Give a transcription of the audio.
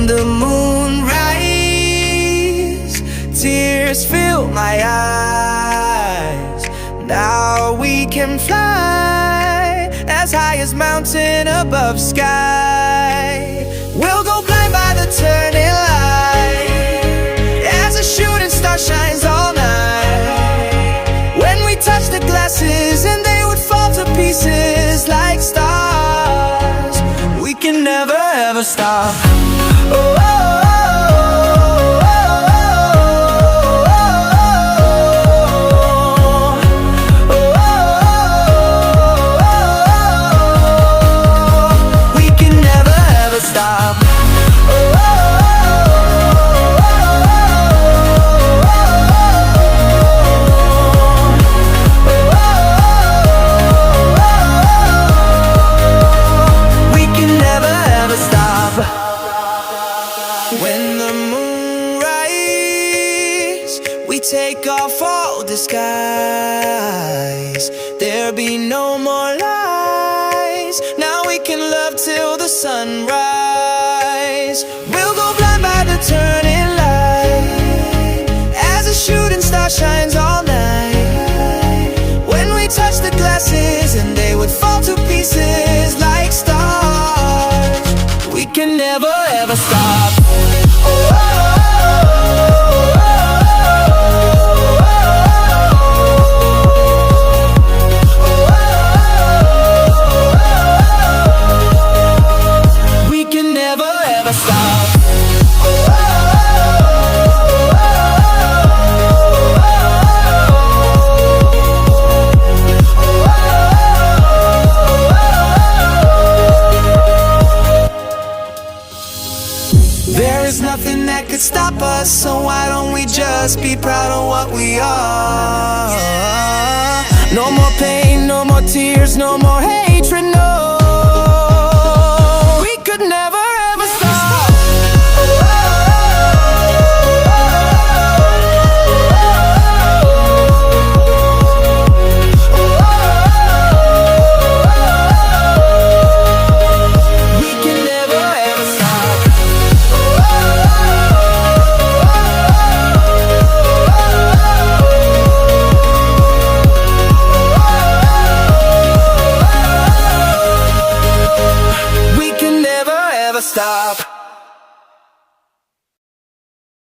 the moon rises, tears fill my eyes. Now we can fly as high as mountain above sky. We'll go blind by the turning light as a shooting star shines all night. When we touch the glasses and they would fall to pieces like stars. We can never ever stop. Oh, oh, when the moon rises, we take off all disguise. There'll be no more lies. Now we can love till the sunrise. We'll go blind by the turning light as a shooting star shines all night. When we touch the glasses and they would fall to pieces like stars. We can never ever stop. We can never ever stop. There is nothing that could stop us, so why don't we just be proud of what we are? No more pain, no more tears, no more hate.